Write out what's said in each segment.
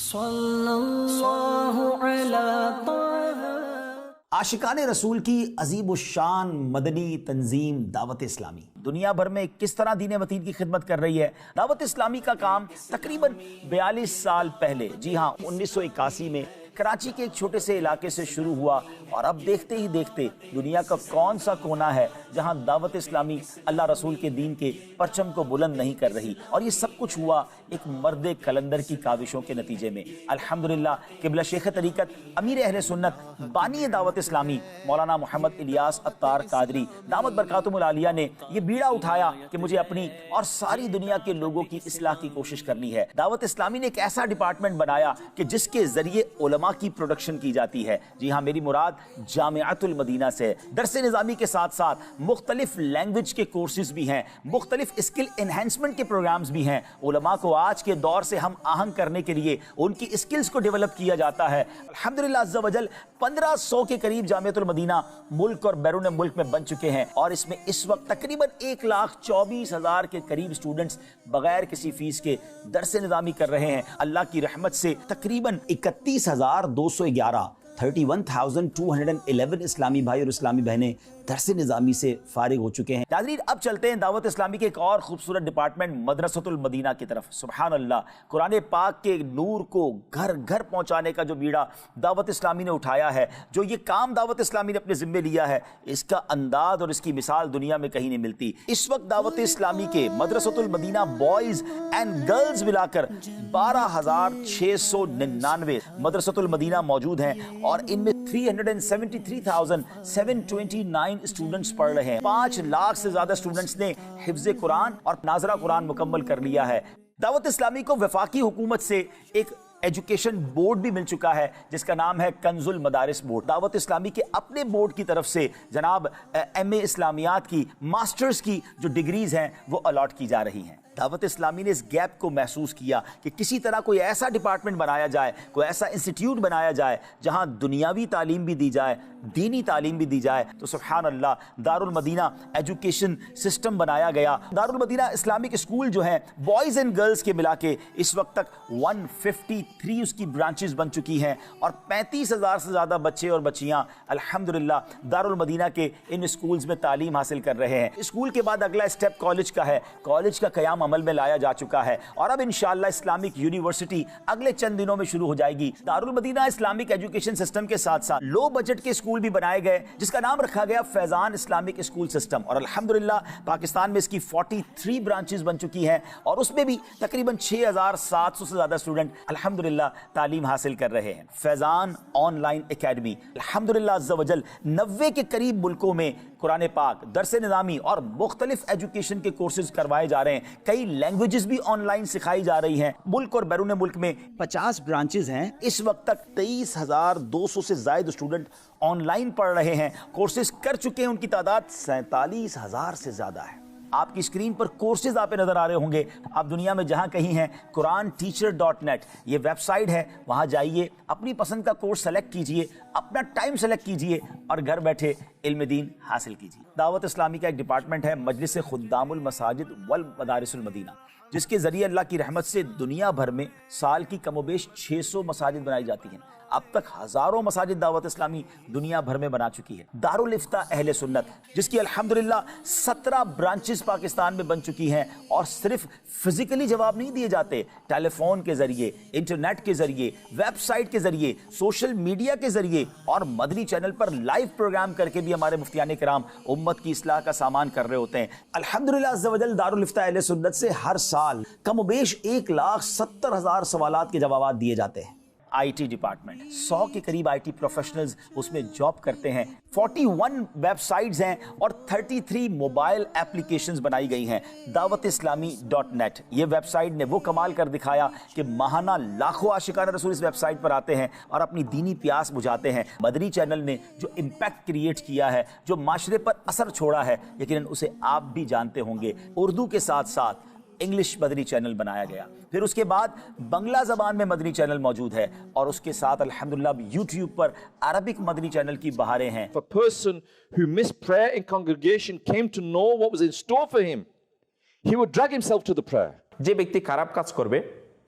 सल्लल्लाहु अलैहि आशिकान रसूल की अजीब उशान मदनी तंजीम दावत इस्लामी दुनिया भर में किस तरह दीन वतीन की खिदमत कर रही है। दावत इस्लामी का काम तकरीबन 42 साल पहले, जी हाँ 1981 में कराची के एक छोटे से इलाके से शुरू हुआ और अब देखते ही देखते दुनिया का कौन सा कोना है जहां दावत इस्लामी अल्लाह रसूल के दीन के परचम को बुलंद नहीं कर रही। और ये सब कुछ हुआ एक मर्द कलंदर की काविशों के नतीजे में। अल्हम्दुलिल्लाह क़िबला शेख तरीक़त अमीर अहले सुन्नत बानी दावत इस्लामी मौलाना मोहम्मद इलियास अत्तार कादरी दामत बरकातुहुल आलिया ने यह बीड़ा उठाया कि मुझे अपनी और सारी दुनिया के लोगों की इस्लाह की कोशिश करनी है। दावत इस्लामी ने एक ऐसा डिपार्टमेंट बनाया कि जिसके जरिए उलमा की प्रोडक्शन की जाती है। जी हाँ, मेरी मुराद जामिअतुल मदीना से। दरसे निज़ामी के साथ साथ मुख्तलिफ लैंग्वेज के कोर्सेज भी हैं, मुख्तलिफ स्किल एनहेंसमेंट के प्रोग्राम्स भी हैं। उलमा को आज के दौर से हम आहंग करने के लिए उनकी स्किल्स को डेवलप किया जाता है। अल्हम्दुलिल्लाह अज़्ज़ा वजल 1500 के करीब जामिअतुल मदीना मुल्क और बैरून मुल्क में बन चुके हैं और इसमें इस वक्त तकरीबन 1,24,000 के करीब स्टूडेंट्स बगैर किसी फीस के दरसे निज़ामी कर रहे हैं। अल्लाह की रहमत से तकरीबन 31,211 31,211 इस्लामी भाई और इस्लामी बहनें दरसे निज़ामी से फारिग हो चुके हैं। नाज़रीन, अब चलते हैं दावत इस्लामी के एक और खूबसूरत डिपार्टमेंट मदरसतुल मदीना की तरफ। सुभान अल्लाह, कुरान पाक के नूर को घर घर पहुंचाने का जो बीड़ा दावत इस्लामी ने उठाया है, जो ये काम दावत इस्लामी ने अपने जिम्मे लिया है, इसका अंदाज और इसकी मिसाल दुनिया में कहीं नहीं मिलती। इस वक्त दावत इस्लामी के मदरसतुल मदीना बॉयज एंड गर्ल्स मिलाकर 12,699 मदरसतुल मदीना मौजूद हैं और इनमें 373,729 स्टूडेंट्स पढ़ रहे हैं। 5 लाख से ज्यादा स्टूडेंट्स ने हिफ्ज़े कुरान और नाज़रा कुरान मुकम्मल कर लिया है। दावत इस्लामी को वफाकी हुकूमत से एक एजुकेशन बोर्ड भी मिल चुका है जिसका नाम है कंजुल मदारिस बोर्ड। दावत इस्लामी के अपने बोर्ड की तरफ से जनाब MA इस्लामियात की, मास्टर्स की जो डिग्रीज हैं वो अलॉट की जा रही हैं। दावत इस्लामी ने इस गैप को महसूस किया कि किसी तरह कोई ऐसा डिपार्टमेंट बनाया जाए, कोई ऐसा इंस्टीट्यूट बनाया जाए जहां दुनियावी तालीम भी दी जाए, दीनी तालीम भी दी जाए। तो सुभान अल्लाह, दारुल मदीना एजुकेशन सिस्टम बनाया गया। दारुल मदीना इस्लामिक स्कूल जो है बॉयज़ एंड गर्ल्स के मिला के इस वक्त तक 153 उसकी ब्रांचेस बन चुकी हैं और 35,000 से ज़्यादा बच्चे और बच्चियाँ अल्हम्दुलिल्लाह दारुल मदीना के इन स्कूल्स में तालीम हासिल कर रहे हैं। स्कूल के बाद अगला स्टेप कॉलेज का है। कॉलेज का क़याम अमल में लाया जा चुका है और अब इंशाअल्लाह इस्लामिक यूनिवर्सिटी अगले चंद दिनों में शुरू हो जाएगी। Darul Madina Islamic education system के साथ साथ लो बजट के स्कूल भी बनाए गए जिसका नाम रखा गया फैजान इस्लामिक स्कूल सिस्टम और अल्हम्दुलिल्लाह पाकिस्तान में इसकी 43 ब्रांचेस बन चुकी हैं और उसमें भी तकरीबन 6,700 से ज्यादा स्टूडेंट अल्हम्दुलिल्लाह तालीम हासिल कर रहे हैं। फैजान ऑनलाइन एकेडमी अल्हम्दुलिल्लाह अज़्ज़ा वजल 90 के करीब मुल्कों में कुरान पाक, दरसे निज़ामी और मुख्तलिफ एजुकेशन के कोर्सेज करवाए जा रहे हैं। कई लैंग्वेजेस भी ऑनलाइन सिखाई जा रही हैं। मुल्क और बैरून मुल्क में 50 ब्रांचेस हैं। इस वक्त तक 23,200 से ज्यादा स्टूडेंट ऑनलाइन पढ़ रहे हैं। कोर्सेज कर चुके हैं, उनकी तादाद 47,000 से ज्यादा है। आपकी स्क्रीन पर कोर्सेज आप नजर आ रहे होंगे। आप दुनिया में जहां कहीं हैं, quranteacher.net ये वेबसाइट है, वहां जाइए, अपनी पसंद का कोर्स सेलेक्ट कीजिए, अपना टाइम सेलेक्ट कीजिए और घर बैठे इल्म दीन हासिल कीजिए। दावत इस्लामी का एक डिपार्टमेंट है मजलिस खुद्दामुल मसाजिद वल मदारिसुल मदीना, जिसके जरिए अल्लाह की रहमत से दुनिया भर में साल की कमोबेश 600 मसाजिद बनाई जाती हैं। अब तक हजारों मसाजिद दावत इस्लामी दुनिया भर में बना चुकी है। दारुल इफ्ता अहले सुन्नत जिसकी अल्हम्दुलिल्लाह 17 ब्रांचेस पाकिस्तान में बन चुकी हैं और सिर्फ फिजिकली जवाब नहीं दिए जाते, टेलीफोन के जरिए, इंटरनेट के जरिए, वेबसाइट के जरिए, सोशल मीडिया के जरिए और मदनी चैनल पर लाइव प्रोग्राम करके भी हमारे मुफ्तियान किराम उम्मत की इस्लाह का सामान कर रहे होते हैं। अल्हम्दुलिल्लाह अज़्ज़ा वजल दारुल इफ्ता अहले सुन्नत से हर साल कमोबेश 1,70,000 सवालात के जवाब दिए जाते हैं। IT डिपार्टमेंट 100 के करीब IT प्रोफेशनल्स उसमें जॉब करते हैं। 41 वेबसाइट्स हैं और 33 मोबाइल एप्लीकेशंस बनाई गई हैं। दावतिस्लामी.net ये वेबसाइट ने वो कमाल कर दिखाया कि माहाना लाखों आशिकान रसूल इस वेबसाइट पर आते हैं और अपनी दीनी प्यास बुझाते हैं। मदनी चैनल ने जो इम्पैक्ट क्रिएट किया है, जो माशरे पर असर छोड़ा है, यकीनन उसे आप भी जानते होंगे। उर्दू के साथ साथ इंग्लिश मदनी चैनल बनाया गया, फिर उसके बाद बांग्ला ज़बान में मदनी चैनल मौजूद है और उसके साथ अल्हम्दुलिल्लाह यूट्यूब पर अरबिक मदनी चैनल की बहारें हैं। If a person who missed prayer in congregation came to know what was in store for him, he would drag himself to the prayer. যে ব্যক্তি খারাপ কাজ করবে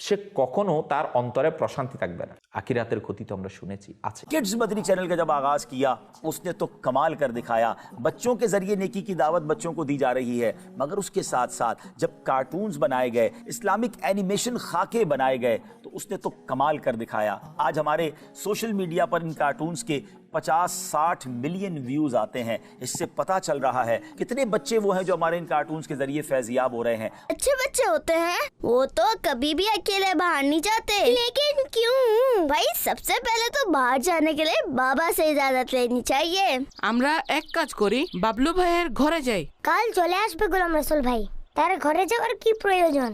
সে কখনো তার অন্তরে প্রশান্তি থাকবে না। আখিরাতের ক্ষতি তো আমরা শুনেছি আছে। किड्स मदनी चैनल का जब आगाज किया उसने तो कमाल कर दिखाया। बच्चों के जरिए नेकी की दावत बच्चों को दी जा रही है, मगर उसके साथ साथ जब कार्टून्स बनाए गए, इस्लामिक एनिमेशन खाके बनाए गए, तो उसने तो कमाल कर दिखाया। आज हमारे सोशल मीडिया पर इन कार्टून्स के 50-60 मिलियन व्यूज आते हैं। इससे पता चल रहा है कितने बच्चे वो हैं जो हमारे इन कार्टून्स के जरिए फैजियाब हो रहे हैं। अच्छे बच्चे होते हैं, वो तो कभी भी अकेले बाहर नहीं जाते। लेकिन क्यों? भाई सबसे पहले तो बाहर जाने के लिए बाबा से इजाजत लेनी चाहिए। আমরা এক কাজ করি, বাবলু ভাইয়ের ঘরে যাই। কাল চলে আসবে গোলাম রসুল ভাই, তার ঘরে যাওয়ার কি প্রয়োজন?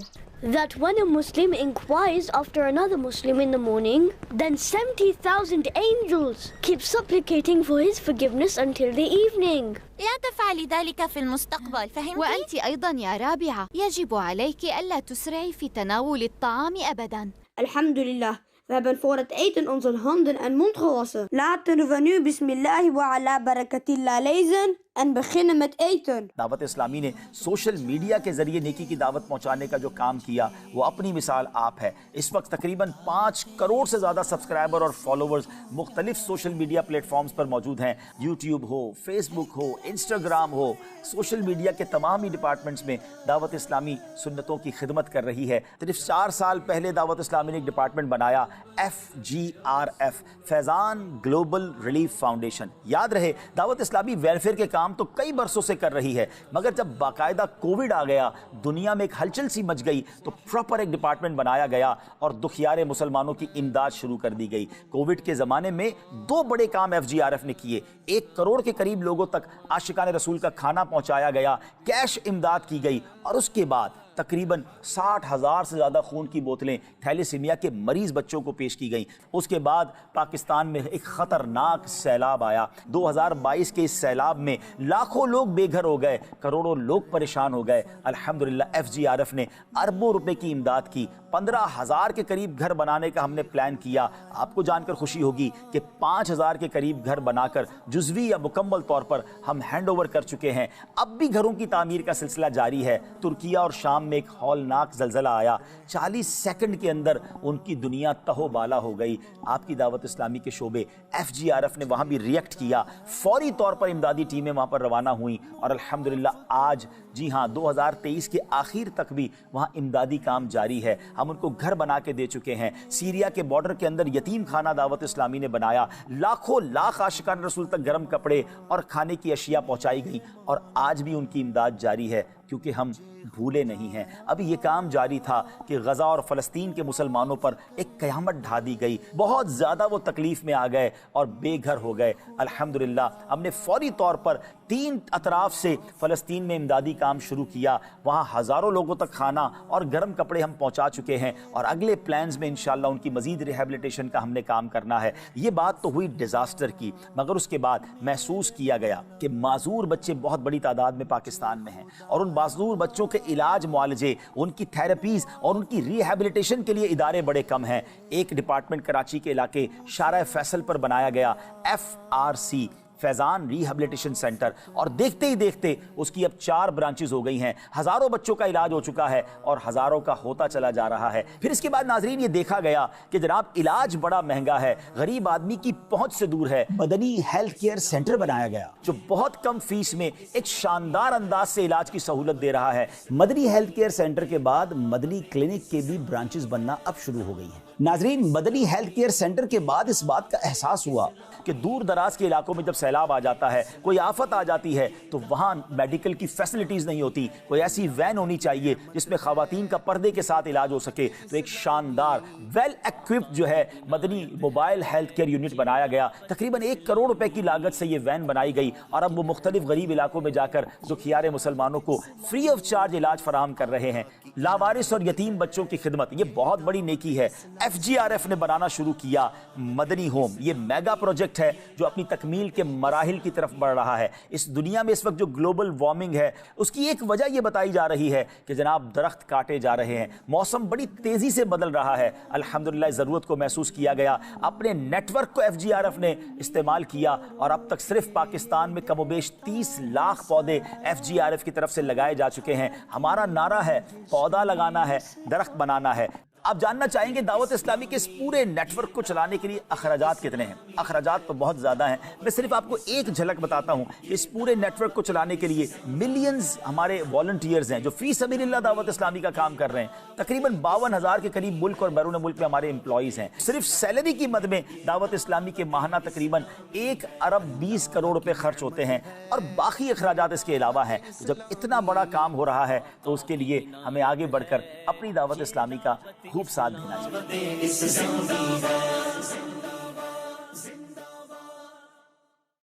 That when a Muslim inquires after another Muslim in the morning, then 70,000 angels keep supplicating for his forgiveness until the evening. لا تفعلي ذلك في المستقبل، فهمتي؟ وأنت أيضا يا رابعة يجب عليك ألا تسرعي في تناول الطعام أبدا. Alhamdulillah, we hebben voor het eten onze handen en mond gewassen. Laten we nu Bismillah wa ala barakatillah lezen en beginnen met eten. Dawat Islami ने सोशल मीडिया के जरिए नेकी की दावत पहुंचाने का जो काम किया वो अपनी मिसाल आप है। इस वक्त तकरीबन 5 करोड़ से ज़्यादा सब्सक्राइबर और फॉलोवर्स मुख्तलिफ सोशल मीडिया प्लेटफॉर्म्स पर मौजूद हैं। यूट्यूब हो, फेसबुक हो, इंस्टाग्राम हो, सोशल मीडिया के तमाम ही डिपार्टमेंट्स में दावत इस्लामी सुन्नतों की खिदमत कर रही है। सिर्फ 4 साल पहले दावत इस्लामी ने एक डिपार्टमेंट बनाया, FGRF, Faizan global relief foundation. याद रहे, दावत इस्लामी वेलफेयर के काम तो कई बरसों से कर रही है, मगर जब बाकायदा कोविड आ गया, दुनिया में एक हलचल सी मच गई, तो प्रॉपर एक डिपार्टमेंट बनाया गया और दुखियारे मुसलमानों की इमदाद शुरू कर दी गई। कोविड के ज़माने में 2 बड़े काम FGRF ने किए। 1 करोड़ के करीब लोगों तक आशिकाने रसूल का खाना पहुंचाया गया, कैश इमदाद की गई, और उसके बाद तकरीबन 60,000 से ज़्यादा खून की बोतलें थैलेसीमिया के मरीज़ बच्चों को पेश की गई। उसके बाद पाकिस्तान में एक ख़तरनाक सैलाब आया। 2022 के इस सैलाब में लाखों लोग बेघर हो गए, करोड़ों लोग परेशान हो गए। अल्हम्दुलिल्लाह FGRF ने अरबों रुपए की इमदाद की। 15,000 के करीब घर बनाने का हमने प्लान किया। आपको जानकर खुशी होगी कि 5,000 के करीब घर बनाकर जुज़वी या मुकम्मल तौर पर हम हैंड ओवर कर चुके हैं। अब भी घरों की तामीर का सिलसिला जारी है। तुर्किया और शाम में एक हौलनाक ज़लज़ला आया, 40 सेकंड के अंदर उनकी दुनिया तहोबाला हो गई। आपकी दावत इस्लामी के शोबे FGRF ने वहाँ भी रिएक्ट किया, फौरी तौर पर इमदादी टीमें वहाँ पर रवाना हुई और अल्हम्दुलिल्लाह आज, जी हाँ, 2023 के आखिर तक भी वहाँ इमदादी काम जारी है। हम उनको घर बना के दे चुके हैं। सीरिया के बॉर्डर के अंदर यतीम खाना दावत इस्लामी ने बनाया। लाखों लाख आशिकान रसूल तक गर्म कपड़े और खाने की अशिया पहुँचाई गई और आज भी उनकी इमदाद जारी है, क्योंकि हम भूले नहीं हैं। अभी ये काम जारी था कि गज़ा और फ़लस्तीन के मुसलमानों पर एक क़यामत ढा दी गई। बहुत ज़्यादा वो तकलीफ़ में आ गए और बेघर हो गए। अल्हम्दुलिल्लाह हमने फौरी तौर पर 3 अतराफ़ से फ़लस्तीन में इमदादी काम शुरू किया। वहाँ हज़ारों लोगों तक खाना और गर्म कपड़े हम पहुँचा चुके हैं और अगले प्लान्स में इंशाअल्लाह उनकी मज़ीद रिहेबिलिटेशन का हमने काम करना है। ये बात तो हुई डिज़ास्टर की, मगर उसके बाद महसूस किया गया कि माजूर बच्चे बहुत बड़ी तादाद में पाकिस्तान में हैं और उन माजूर बच्चों के इलाज, मुआलजे, उनकी थेरेपीज़ और उनकी रिहेबिलिटेशन के लिए इदारे बड़े कम हैं। एक डिपार्टमेंट कराची के इलाके शारा फैसल पर बनाया गया, FRC, फैज़ान रिहेबिलिटेशन सेंटर, और देखते ही देखते उसकी अब 4 ब्रांचेस हो गई हैं। हज़ारों बच्चों का इलाज हो चुका है और हज़ारों का होता चला जा रहा है। फिर इसके बाद नाजरीन ये देखा गया कि जनाब इलाज बड़ा महंगा है, गरीब आदमी की पहुंच से दूर है। मदनी हेल्थ केयर सेंटर बनाया गया जो बहुत कम फीस में एक शानदार अंदाज से इलाज की सहूलत दे रहा है। मदनी हेल्थ केयर सेंटर के बाद मदनी क्लिनिक के भी ब्रांचेस बनना अब शुरू हो गई हैं। नाजरीन, मदनी हेल्थ केयर सेंटर के बाद इस बात का एहसास हुआ कि दूर दराज के इलाकों में जब सैलाब आ जाता है, कोई आफत आ जाती है, तो वहाँ मेडिकल की फैसिलिटीज़ नहीं होती। कोई ऐसी वैन होनी चाहिए जिसमें ख़वातीन का पर्दे के साथ इलाज हो सके। तो एक शानदार वेल एक्विप्ड जो है Madani mobile health care unit बनाया गया। तकरीबन 1 करोड़ रुपए की लागत से ये वैन बनाई गई और अब वो मुख्तलिफ गरीब इलाकों में जाकर दुखियारे मुसलमानों को फ्री ऑफ चार्ज इलाज फराहम कर रहे हैं। लावारिस और यतीम बच्चों की खिदमत, ये बहुत बड़ी नेकी है। FGRF ने बनाना शुरू किया मदनी होम। ये मेगा प्रोजेक्ट है जो अपनी तकमील के मराहिल की तरफ बढ़ रहा है। इस दुनिया में इस वक्त जो ग्लोबल वार्मिंग है उसकी एक वजह यह बताई जा रही है कि जनाब दरख्त काटे जा रहे हैं, मौसम बड़ी तेजी से बदल रहा है। अल्हम्दुलिल्लाह ज़रूरत को महसूस किया गया, अपने नेटवर्क को FGRF ने इस्तेमाल किया और अब तक सिर्फ पाकिस्तान में कमोबेश 30 लाख पौधे FGRF की तरफ से लगाए जा चुके हैं। हमारा नारा है पौधा लगाना है, दरख्त बनाना है। آپ جاننا چاہیں گے دعوت اسلامی کے اس پورے نیٹ ورک کو چلانے کے لیے اخراجات کتنے ہیں؟ اخراجات تو بہت زیادہ ہیں. میں صرف آپ کو ایک جھلک بتاتا ہوں کہ اس پورے نیٹ ورک کو چلانے کے لیے ملینز ہمارے والنٹیئرز ہیں جو فی سبیل اللہ دعوت اسلامی کا کام کر رہے ہیں. تقریباً 52,000 کے قریب ملک اور بیرون ملک میں ہمارے امپلائیز ہیں. صرف سیلری کی مد میں دعوت اسلامی کے ماہانہ تقریباً 1 ارب 20 کروڑ روپے خرچ ہوتے ہیں اور باقی اخراجات اس کے علاوہ ہیں. جب اتنا بڑا کام ہو رہا ہے تو اس کے لیے ہمیں آگے بڑھ کر اپنی دعوت اسلامی کا خوب ساتھ دینا چاہیے.